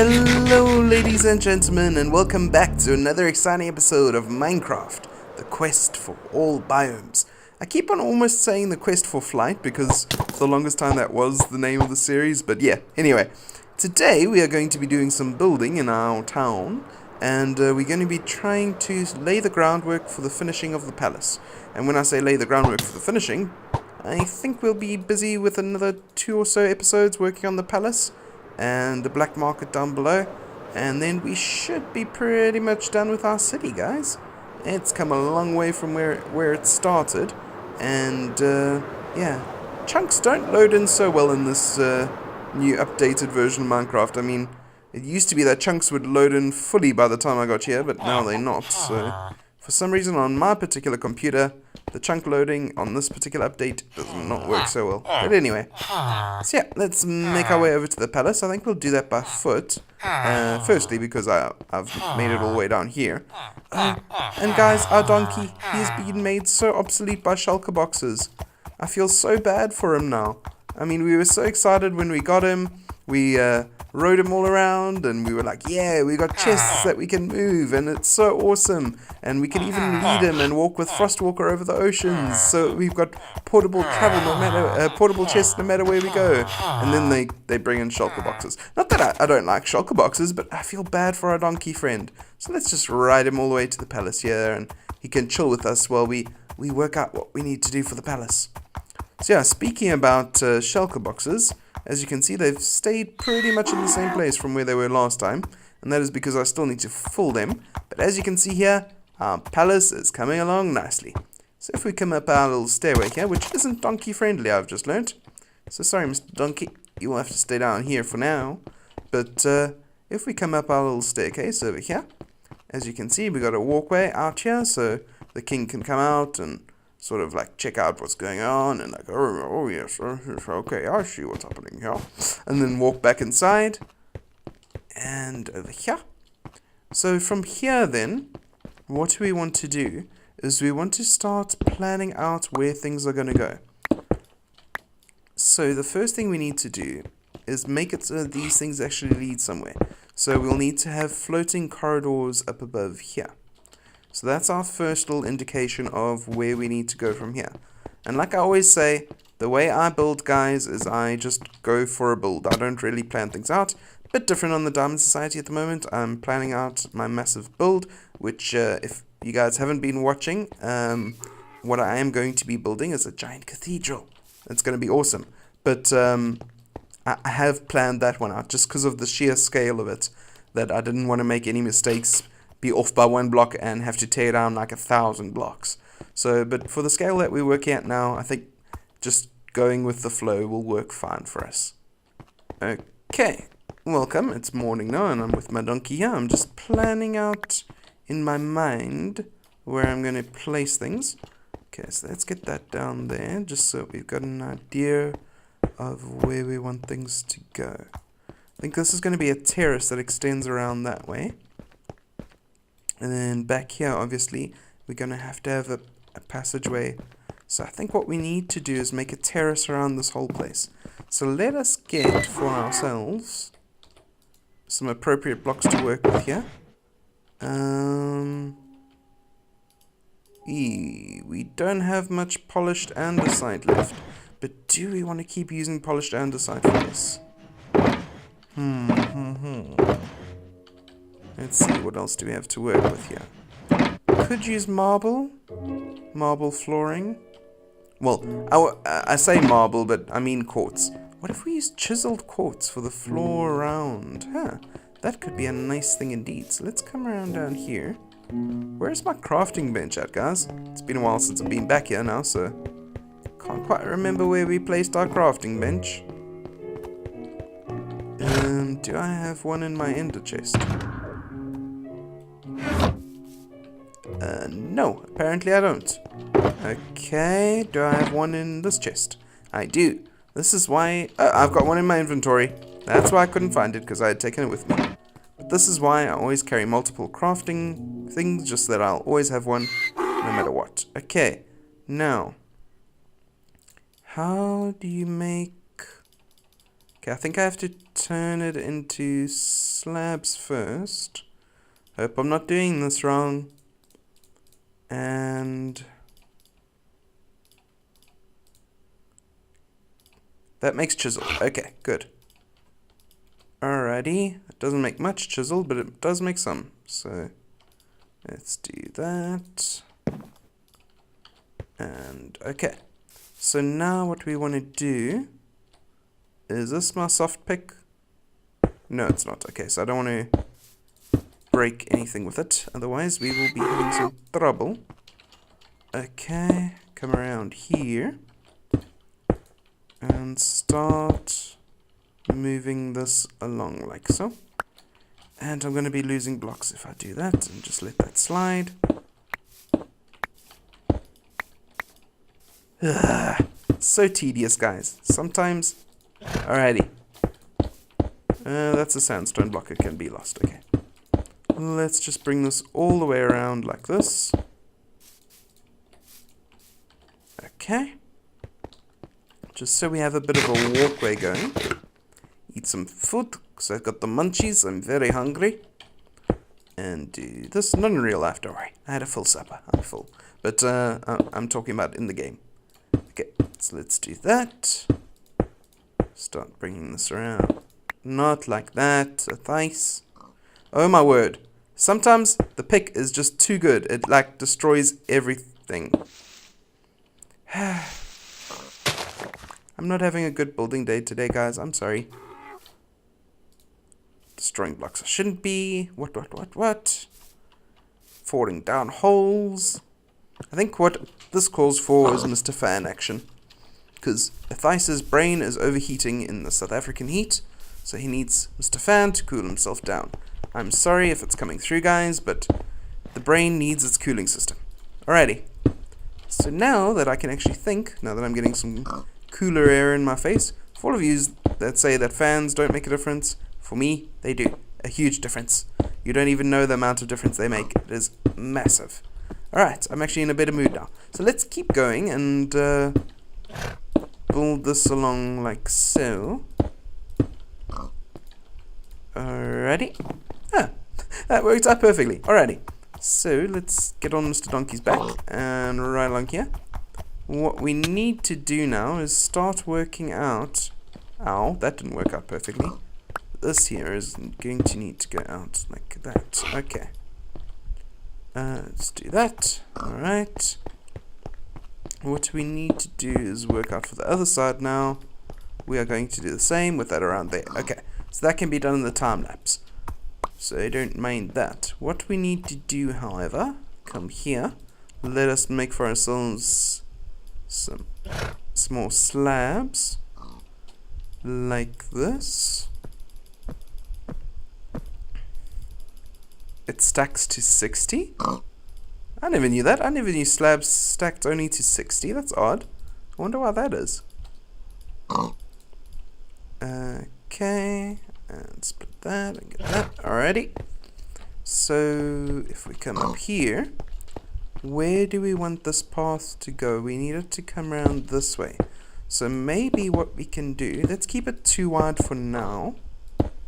Hello ladies and gentlemen, and welcome back to another exciting episode of Minecraft, the quest for all biomes. I keep on almost saying the quest for flight because for the longest time that was the name of the series, but yeah, anyway. Today we are going to be doing some building in our town, and we're going to be trying to lay the groundwork for the finishing of the palace. And when I say lay the groundwork for the finishing, I think we'll be busy with another 2 or so episodes working on the palace and the black market down below, and then we should be pretty much done with our city, guys. It's come a long way from where it started, and yeah, chunks don't load in so well in this new updated version of Minecraft. I mean, it used to be that chunks would load in fully by the time I got here, but now they're not. So for some reason on my particular computer, the chunk loading on this particular update does not work so well. But anyway, so yeah, let's make our way over to the palace. I think we'll do that by foot. Firstly, because I've made it all the way down here. And guys, our donkey, he's been made so obsolete by shulker boxes. I feel so bad for him now. I mean, we were so excited when we got him. We rode him all around, and we were like, yeah, we got chests that we can move, and it's so awesome. And we can even lead him and walk with Frostwalker over the oceans. So we've got portable travel, portable chests no matter where we go. And then they bring in shulker boxes. Not that I don't like shulker boxes, but I feel bad for our donkey friend. So let's just ride him all the way to the palace here, and he can chill with us while we work out what we need to do for the palace. So yeah, speaking about shulker boxes, as you can see, they've stayed pretty much in the same place from where they were last time, and that is because I still need to fill them. But as you can see here, our palace is coming along nicely. So if we come up our little stairway here, which isn't donkey friendly, I've just learnt. So sorry, Mr. Donkey, you will have to stay down here for now. But if we come up our little staircase over here, as you can see, we got a walkway out here, so the king can come out and sort of like check out what's going on, and like, oh yes, okay, I see what's happening here, and then walk back inside, and over here. So from here then, what we want to do is we want to start planning out where things are going to go. So the first thing we need to do is make it so these things actually lead somewhere. So we'll need to have floating corridors up above here. So that's our first little indication of where we need to go from here. And like I always say, the way I build, guys, is I just go for a build. I don't really plan things out. A bit different on the Diamond Society at the moment. I'm planning out my massive build, which if you guys haven't been watching, what I am going to be building is a giant cathedral. It's going to be awesome. But I have planned that one out just because of the sheer scale of it, that I didn't want to make any mistakes, be off by 1 block and have to tear down like 1,000 blocks. So, but for the scale that we're working at now, I think just going with the flow will work fine for us. Okay, welcome. It's morning now, and I'm with my donkey here. I'm just planning out in my mind where I'm going to place things. Okay, so let's get that down there, just so we've got an idea of where we want things to go. I think this is going to be a terrace that extends around that way. And then back here, obviously, we're going to have a passageway. So I think what we need to do is make a terrace around this whole place. So let us get for ourselves some appropriate blocks to work with here. We don't have much polished andesite left. But do we want to keep using polished andesite for this? Let's see, what else do we have to work with here? Could use marble flooring. Well, I say marble, but I mean quartz. What if we use chiseled quartz for the floor around? That could be a nice thing indeed. So let's come around down here. Where's my crafting bench at, guys? It's been a while since I've been back here now, so can't quite remember where we placed our crafting bench. Do I have one in my ender chest? No, apparently I don't. Okay, do I have one in this chest? I do. This is why... I've got one in my inventory. That's why I couldn't find it, because I had taken it with me. But this is why I always carry multiple crafting things, just so that I'll always have one, no matter what. Okay, now, how do you make Okay, I think I have to turn it into slabs first. Hope I'm not doing this wrong. And that makes chisel. Okay, good. Alrighty. It doesn't make much chisel, but it does make some. So let's do that. And okay. So now what we want to do is this my soft pick? No, it's not. Okay, so I don't want to break anything with it. Otherwise, we will be having some trouble. Okay, come around here. And start moving this along like so. And I'm going to be losing blocks if I do that. And just let that slide. Ugh, so tedious, guys. Sometimes... Alrighty. That's a sandstone block. It can be lost. Okay. Let's just bring this all the way around like this. Okay. Just so we have a bit of a walkway going. Eat some food, because I've got the munchies. I'm very hungry. And do this. Not in real life, don't worry. I had a full supper. I'm full. But I'm talking about in the game. Okay, so let's do that. Start bringing this around. Not like that. A thighs. Oh my word. Sometimes the pick is just too good. It like destroys everything. I'm not having a good building day today, guys. I'm sorry. Destroying blocks I shouldn't be. What? Falling down holes. I think what this calls for is Mr. Fan action. Because Athys's brain is overheating in the South African heat. So he needs Mr. Fan to cool himself down. I'm sorry if it's coming through, guys, but the brain needs its cooling system. Alrighty. So now that I can actually think, now that I'm getting some cooler air in my face, for all of you that say that fans don't make a difference, for me, they do. A huge difference. You don't even know the amount of difference they make. It is massive. Alright, I'm actually in a better mood now. So let's keep going and build this along like so. Alrighty. Ah, that worked out perfectly. Alrighty. So let's get on Mr. Donkey's back and right along here. What we need to do now is start working out... Ow, that didn't work out perfectly. This here is going to need to go out like that. Okay. Let's do that. Alright. What we need to do is work out for the other side now. We are going to do the same with that around there. Okay. So that can be done in the time lapse. So don't mind that. What we need to do, however, come here. Let us make for ourselves some small slabs. Like this. It stacks to 60. I never knew that. I never knew slabs stacked only to 60. That's odd. I wonder why that is. Okay. And split that and get that. Alrighty. So, if we come up here, where do we want this path to go? We need it to come around this way. So maybe what we can do, let's keep it too wide for now.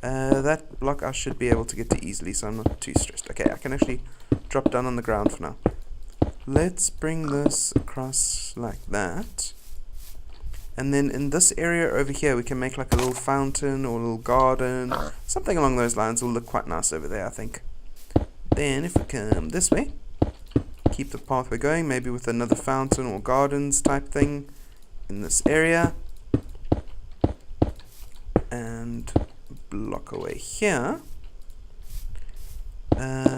That block I should be able to get to easily, so I'm not too stressed. Okay, I can actually drop down on the ground for now. Let's bring this across like that. And then in this area over here, we can make like a little fountain or a little garden. Something along those lines will look quite nice over there, I think. Then if we come this way, keep the pathway going, maybe with another fountain or gardens type thing in this area. And block away here.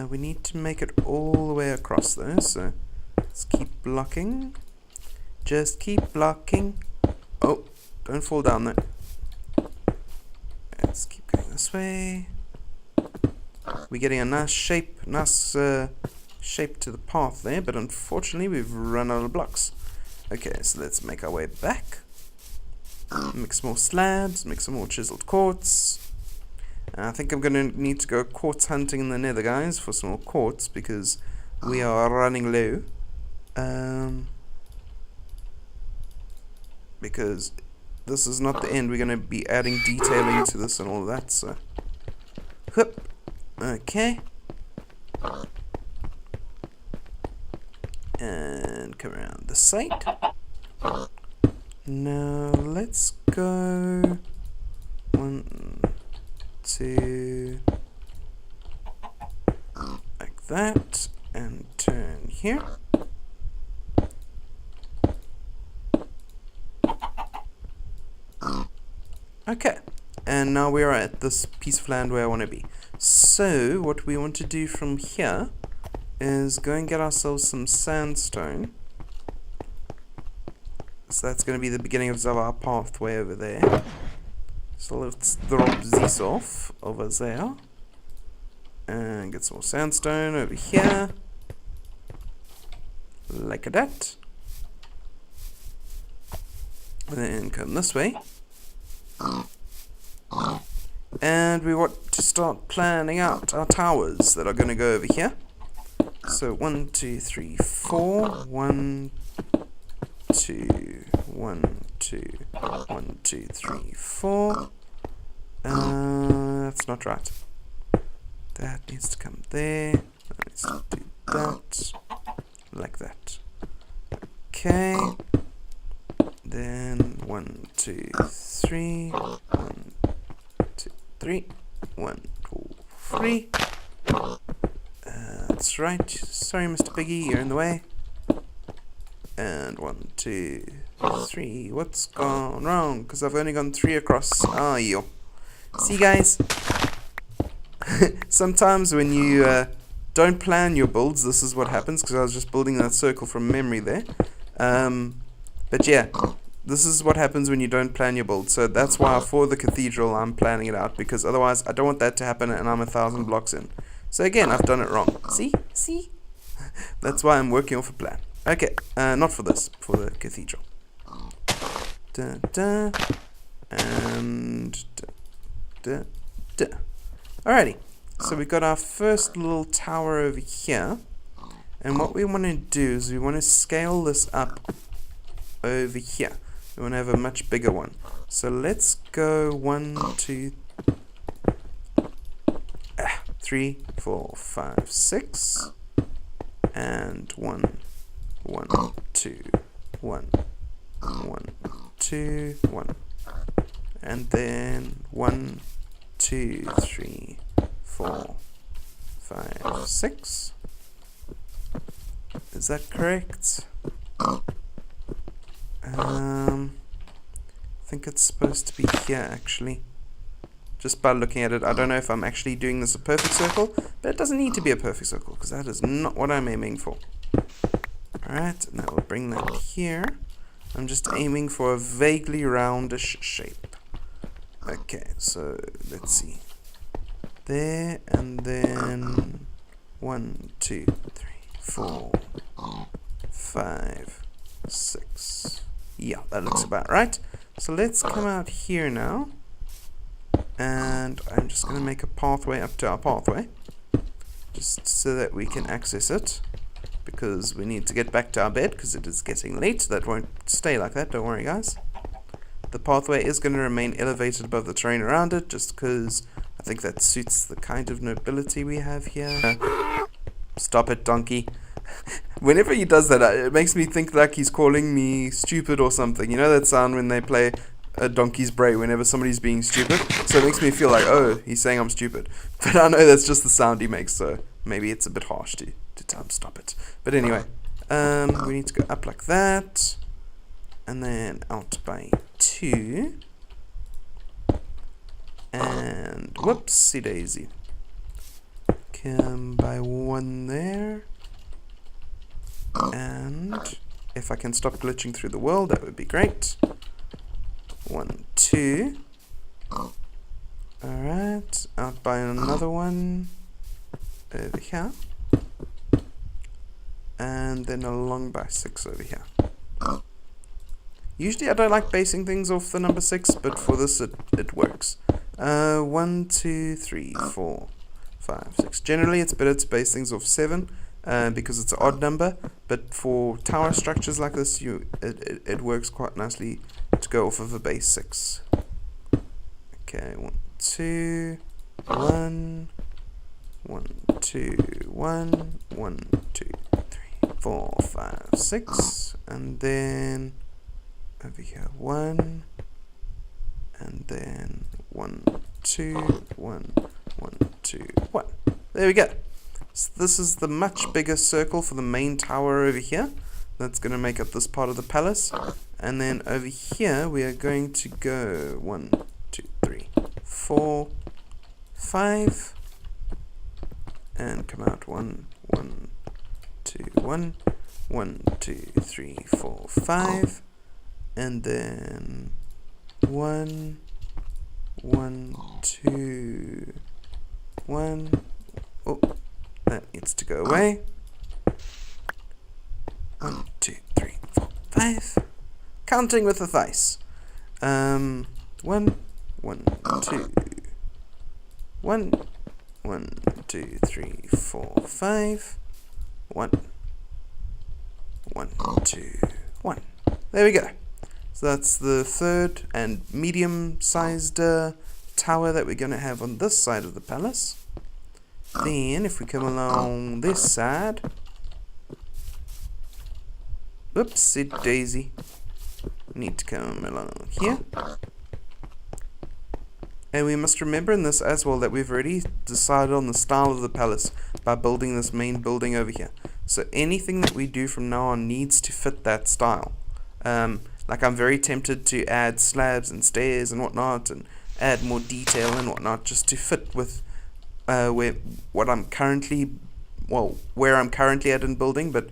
We need to make it all the way across though, so let's keep blocking. Just keep blocking. Oh, don't fall down there. Let's keep going this way. We're getting a nice shape, shape to the path there, but unfortunately we've run out of blocks. Okay, so let's make our way back. Make some more slabs, make some more chiseled quartz. I think I'm going to need to go quartz hunting in the nether, guys, for some more quartz, because we are running low. Because this is not the end. We're going to be adding detailing to this and all of that. So, whoop. Okay. And come around the side. Now let's go 1, 2, like that, and turn here. Okay, and now we are at this piece of land where I want to be. So what we want to do from here is go and get ourselves some sandstone. So that's going to be the beginning of our pathway over there. So let's drop this off over there. And get some more sandstone over here. Like that. And then come this way. And we want to start planning out our towers that are going to go over here. So 1, 2, 3, 4. 1, 2, 1, 2, 1, 2, 3, 4. That's not right. That needs to come there. That needs to do that. Like that. Okay. Then 1, 2, 3. 1, 2, 3. 1, 2, 3. That's right. Sorry, Mr. Piggy, you're in the way. And 1, 2, 3. What's gone wrong? Because I've only gone 3 across. Ah, yo. See, guys? Sometimes when you don't plan your builds, this is what happens. Because I was just building that circle from memory there. But yeah, this is what happens when you don't plan your build. So that's why for the cathedral I'm planning it out. Because otherwise I don't want that to happen and I'm 1,000 blocks in. So again, I've done it wrong. See? That's why I'm working off a plan. Okay, not for this, for the cathedral. And alrighty, so we got our first little tower over here. And what we want to do is we want to scale this up over here. We want to have a much bigger one. So let's go 1, 2, 3, 4, 5, 6. And 1, 1, 2, 1, 1, 2, 1. And then 1, 2, 3, 4, 5, 6. Is that correct? I think it's supposed to be here actually. Just by looking at it, I don't know if I'm actually doing this a perfect circle, but it doesn't need to be a perfect circle because that is not what I'm aiming for. Alright, now we'll bring that here. I'm just aiming for a vaguely roundish shape. Okay, so let's see. There, and then 1, 2, 3, 4, 5, 6. Yeah, that looks about right. So let's come out here now. And I'm just going to make a pathway up to our pathway. Just so that we can access it. Because we need to get back to our bed because it is getting late. That won't stay like that, don't worry guys. The pathway is going to remain elevated above the terrain around it, just because I think that suits the kind of nobility we have here. Stop it, donkey. Whenever he does that, it makes me think like he's calling me stupid or something. You know that sound when they play a donkey's bray whenever somebody's being stupid? So it makes me feel like, oh, he's saying I'm stupid. But I know that's just the sound he makes, so maybe it's a bit harsh to tell him stop it. But anyway, we need to go up like that. And then out by 2. And whoopsie daisy. Come by 1 there. And if I can stop glitching through the world, that would be great. 1, 2. Alright, out by another one over here. And then along by 6 over here. Usually I don't like basing things off the number 6, but for this it works. 1, 2, 3, 4, 5, 6. Generally it's better to base things off 7 because it's an odd number, but for tower structures like this it works quite nicely to go off of a base 6. Okay, 1, 2, 1, 1, 2, 1, 1, 2, 3, 4, 5, 6, and then over here 1, and then 1, 2, 1, 1, 2, 1. There we go. So this is the much bigger circle for the main tower over here. That's going to make up this part of the palace. And then over here we are going to go 1, 2, 3, 4, 5, and come out 1, 1, 2, 1, 1, 2, 3, 4, 5, and then 1, 1, 2, 1. Oh, that needs to go away. 1, 2, 3, 4, 5. Counting with the thighs. 1, 1, 2, 1, 1, 2, 3, 4, 5. 1, 1, 2, 1. There we go. So that's the third and medium-sized tower that we're going to have on this side of the palace. Then, if we come along this side, whoopsie daisy, need to come along here. And we must remember in this as well that we've already decided on the style of the palace by building this main building over here. So anything that we do from now on needs to fit that style. Like I'm very tempted to add slabs and stairs and whatnot, and add more detail and whatnot, just to fit with where I'm currently at in building. But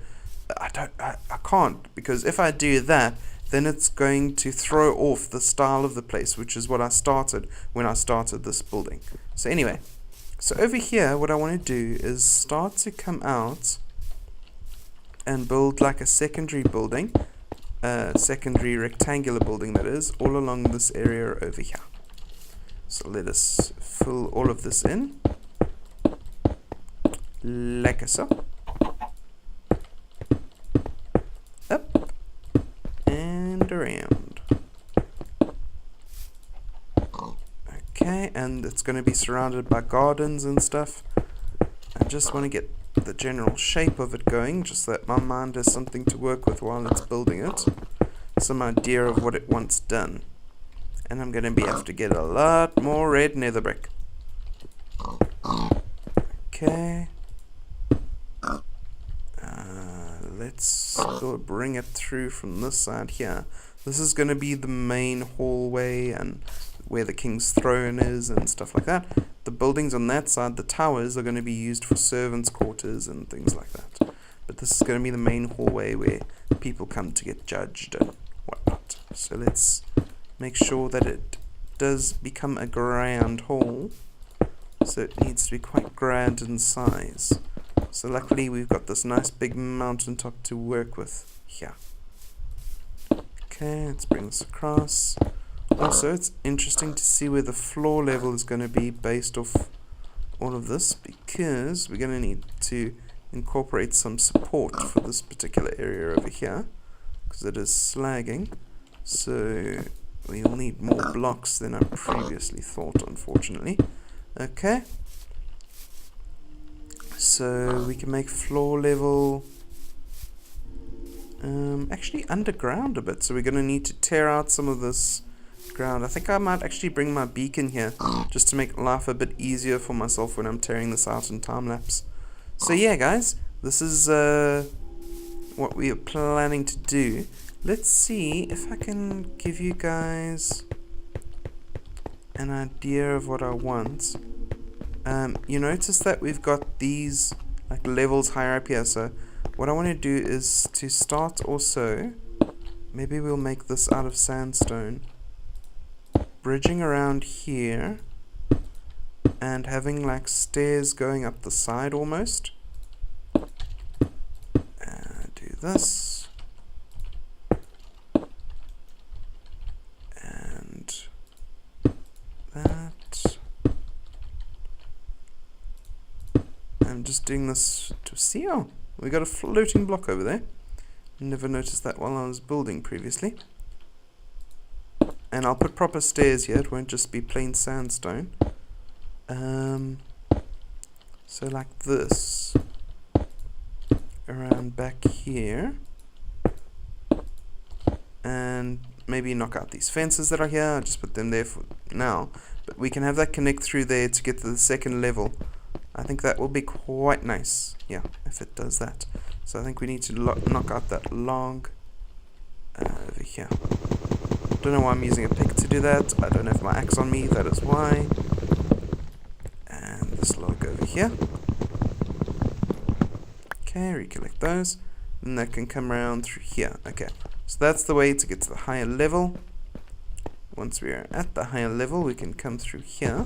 I can't, because if I do that, then it's going to throw off the style of the place, which is what I started when I started this building. So anyway, so over here what I want to do is start to come out and build like a secondary building, secondary rectangular building that is, all along this area over here. So let us fill all of this in, like so. Up and around. Okay, and it's going to be surrounded by gardens and stuff. I just want to get the general shape of it going, just so that my mind has something to work with while it's building it. Some idea of what it wants done. And I'm going to have to get a lot more red nether brick. Okay. Let's go bring it through from this side here. This is going to be the main hallway and where the king's throne is and stuff like that. The buildings on that side, the towers, are going to be used for servants' quarters and things like that. But this is going to be the main hallway where people come to get judged and whatnot. So let's make sure that it does become a grand hall. So it needs to be quite grand in size. So luckily we've got this nice big mountaintop to work with here. Okay, let's bring this across. Also, it's interesting to see where the floor level is going to be based off all of this, because we're going to need to incorporate some support for this particular area over here, because it is slagging. So we'll need more blocks than I previously thought, unfortunately. Okay. So we can make floor level actually underground a bit. So we're going to need to tear out some of this ground. I think I might actually bring my beacon here just to make life a bit easier for myself when I'm tearing this out in time lapse. So yeah, guys, this is what we are planning to do. Let's see if I can give you guys an idea of what I want. You notice that we've got these like levels higher up here, so what I want to do is to start also, maybe we'll make this out of sandstone, bridging around here and having like stairs going up the side almost. Do this and that. I'm just doing this to see. Oh, we got a floating block over there. Never noticed that while I was building previously. And I'll put proper stairs here, it won't just be plain sandstone. So like this, around back here, and maybe knock out these fences that are here. I'll just put them there for now, but we can have that connect through there to get to the second level. I think that will be quite nice, yeah, if it does that. So I think we need to knock out that log over here. Don't know why I'm using a pick to do that. I don't have my axe on me, that is why. And this log over here. Okay, recollect those. And that can come around through here. Okay, so that's the way to get to the higher level. Once we are at the higher level, we can come through here.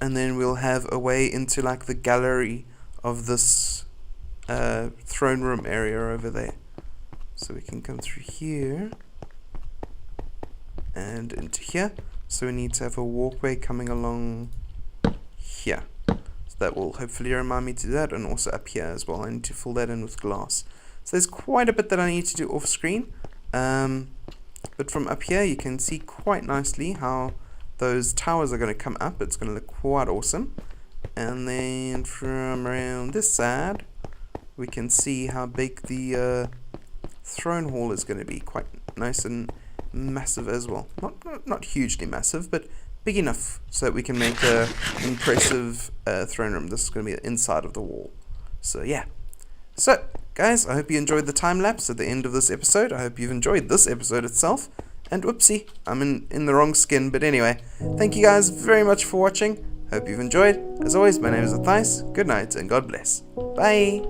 And then we'll have a way into like the gallery of this throne room area over there. So we can come through here and into here. So we need to have a walkway coming along here. So that will hopefully remind me to do that, and also up here as well. I need to fill that in with glass. So there's quite a bit that I need to do off screen. But from up here you can see quite nicely how those towers are going to come up. It's going to look quite awesome. And then from around this side we can see how big the throne hall is going to be. Quite nice and massive as well. Not hugely massive, but big enough so that we can make a impressive throne room. This is going to be the inside of the wall. So yeah. So guys, I hope you enjoyed the time lapse at the end of this episode. I hope you've enjoyed this episode itself. And whoopsie, I'm in the wrong skin. But anyway, thank you guys very much for watching. Hope you've enjoyed. As always, my name is Athais. Good night and God bless. Bye.